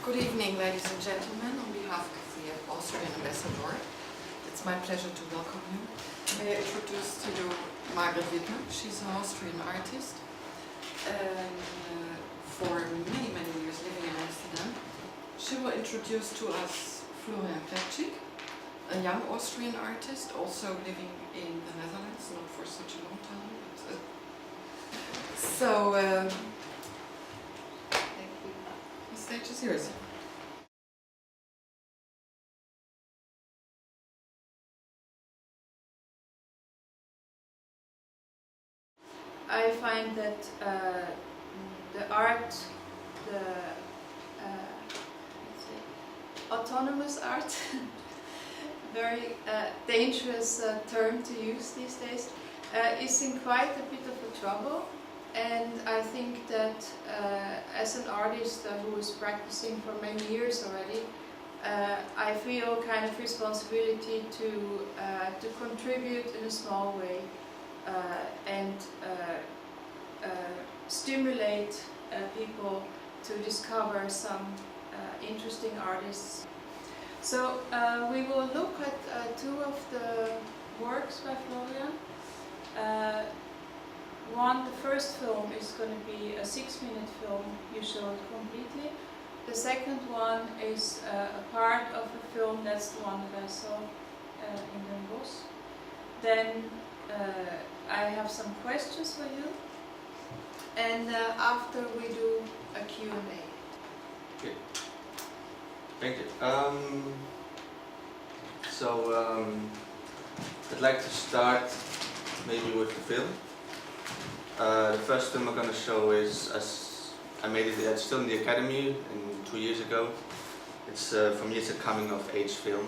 Good evening, ladies and gentlemen. On behalf of the Austrian ambassador, it's my pleasure to welcome you. May I introduce to you Margret Wibmer. She's an Austrian artist and for many years living in Amsterdam. She will introduce to us Florian Krepcik, a young Austrian artist, also living in the Netherlands, not for such a long time. The stage is yours. I find that the art, the autonomous art, very dangerous term to use these days, is in quite a bit of a trouble. And I think that as an artist who is practicing for many years already, I feel kind of responsibility to contribute in a small way and stimulate people to discover some interesting artists. So we will look at two of the works by Florian. The first film is going to be a 6-minute film, you show it completely. The second one is a part of a film, that's the one that I saw in Den Hague. Then I have some questions for you, and after we do a Q&A. Okay. Thank you. I'd like to start maybe with the film. The first film I'm going to show is, I made it, it's still in the academy 2 years ago. It's for me it's a coming of age film,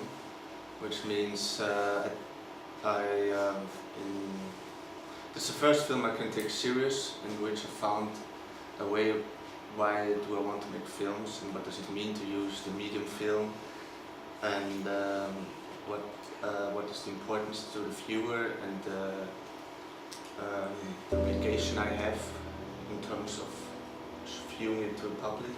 which means it's the first film I can take serious, in which I found a way of why do I want to make films and what does it mean to use the medium film, and what is the importance to the viewer and the obligation I have in terms of viewing it to the public.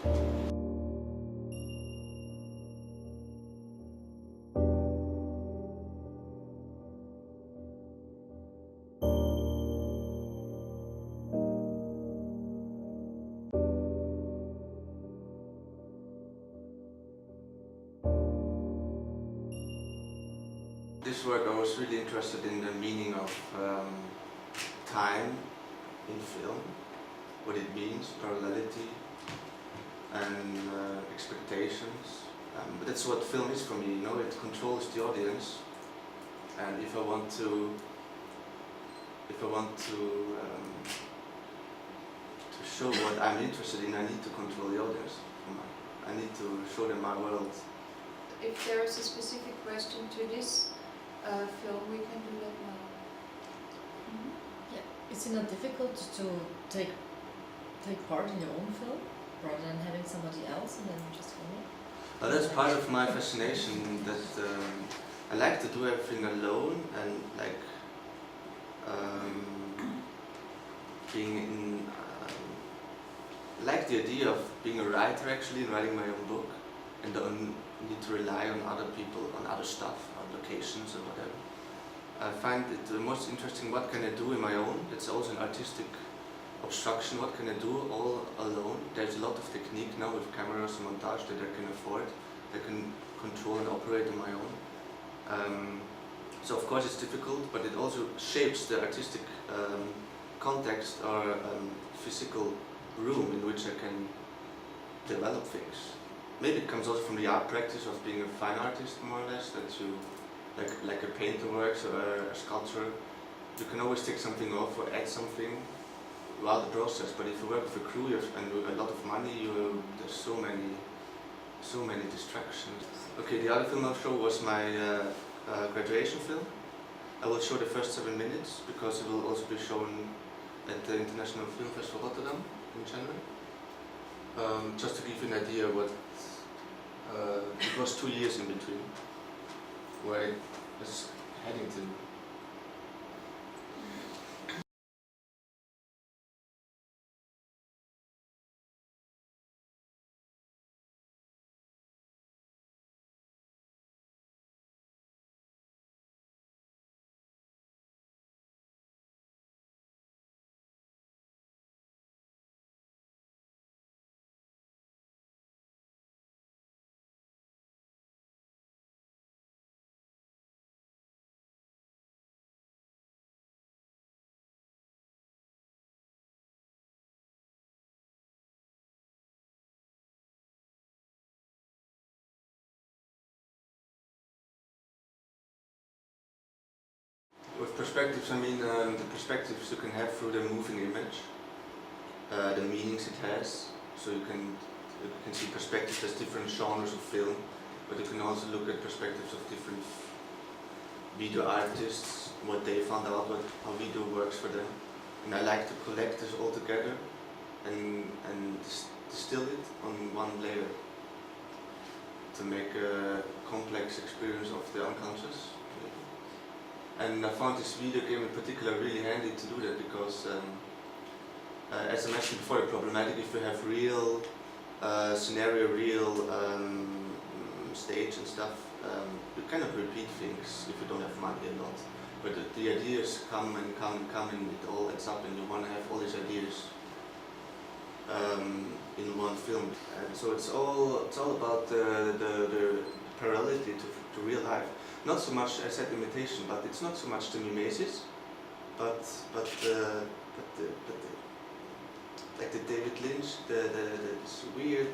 This work I was really interested in the meaning of time in film, what it means, parallelity and expectations. But that's what film is for me, you know, it controls the audience, and if I want to show what I'm interested in, I need to control the audience. I need to show them my world. If there is a specific question to this film, we can do that now. Yeah. Is it not difficult to take part in your own film rather than having somebody else and then just film it? Well, that's part of my fascination, that I like to do everything alone, and like being in like the idea of being a writer actually, and writing my own book, and don't need to rely on other people, on other stuff, on locations or whatever. I find it the most interesting, what can I do in my own? It's also an artistic obstruction, what can I do all alone? There's a lot of technique now with cameras and montage that I can afford, I can control and operate on my own. So of course it's difficult, but it also shapes the artistic context or physical room in which I can develop things. Maybe it comes also from the art practice of being a fine artist, more or less, that you, like a painter works or a sculptor, you can always take something off or add something while the process. But if you work with a crew and with a lot of money, there's so many distractions. Okay, the other film I'll show was my graduation film. I will show the first 7 minutes because it will also be shown at the International Film Festival Rotterdam in January. Just to give you an idea what it was 2 years in between where I was heading to. perspectives, I mean the perspectives you can have through the moving image, the meanings it has. So you can see perspectives as different genres of film, but you can also look at perspectives of different video artists, what they found out, how video works for them. And I like to collect this all together and distill it on one layer to make a complex experience of the unconscious. And I found this video game in particular really handy to do that because, as I mentioned before, it's problematic if you have real scenario, real stage and stuff. You cannot repeat things if you don't have money a lot. But the ideas come and it all adds up, and you want to have all these ideas in one film. And so it's all about the parallelity to real life. Not so much, I said, imitation, but it's not so much the mimesis, but like the David Lynch, this weird,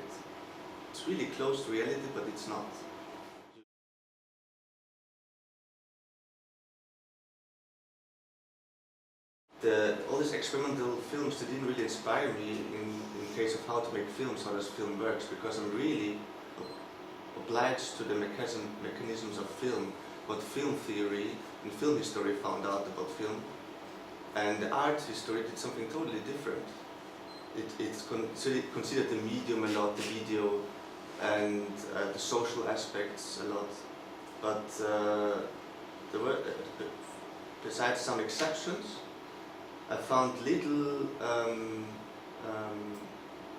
it's really close to reality, but it's not. All these experimental films, they didn't really inspire me in case of how to make films, how this film works, because I'm really obliged to the mechanisms of film, what film theory and film history found out about film. And the art history did something totally different. It's considered the medium a lot, the video, and the social aspects a lot. But there were, besides some exceptions, I found little, how do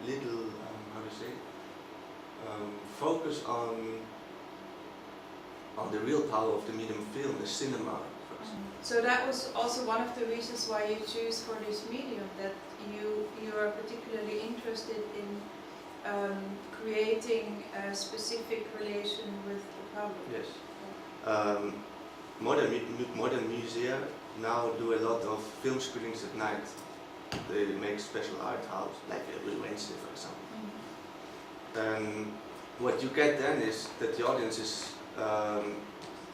you say, focus on the real power of the medium film, the cinema, for example. So that was also one of the reasons why you choose for this medium, that you are particularly interested in creating a specific relation with the public. Yes. Modern musea now do a lot of film screenings at night. They make special art house, like every Wednesday, for example. And what you get then is that the audience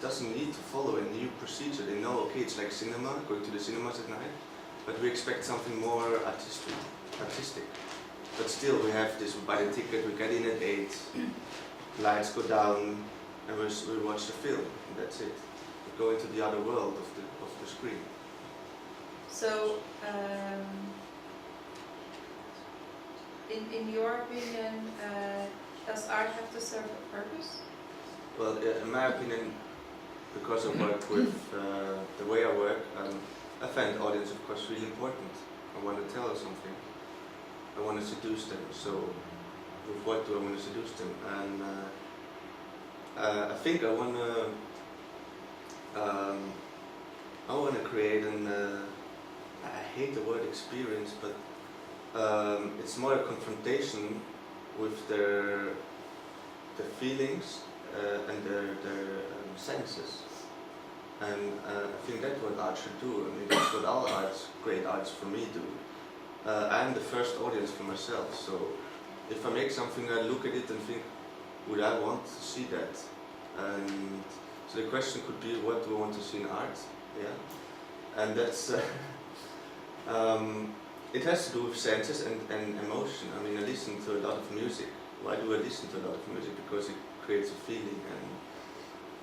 doesn't need to follow a new procedure. They know, okay, it's like cinema, going to the cinemas at night, but we expect something more artistic. But still, we have this, we buy the ticket, we get in at 8, lights go down, and we watch the film, and that's it. We go into the other world of the screen. So, in your opinion, does art have to serve a purpose? Well, in my opinion, because I work with the way I work, I find audience, of course, really important. I want to tell them something. I want to seduce them. So, with what do I want to seduce them? And I think I want to create an. I hate the word experience, but it's more a confrontation with their feelings and their senses. And I think that's what art should do. I mean, that's what all arts, great arts for me do. I'm the first audience for myself, so if I make something, I look at it and think, would I want to see that? And so the question could be, what do I want to see in art? Yeah, and that's it has to do with senses and emotion. I mean, I listen to a lot of music. Why do I listen to a lot of music? Because it creates a feeling,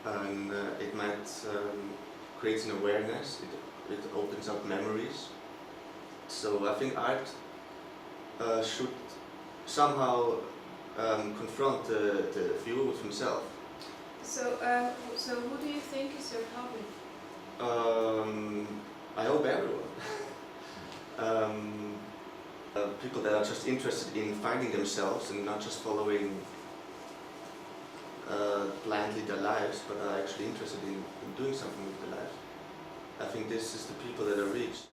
and it might create an awareness. It opens up memories. So I think art should somehow confront the viewer with himself. So, so who do you think is your public? I hope everyone. People that are just interested in finding themselves and not just following blindly their lives, but are actually interested in doing something with their life. I think this is the people that are reached.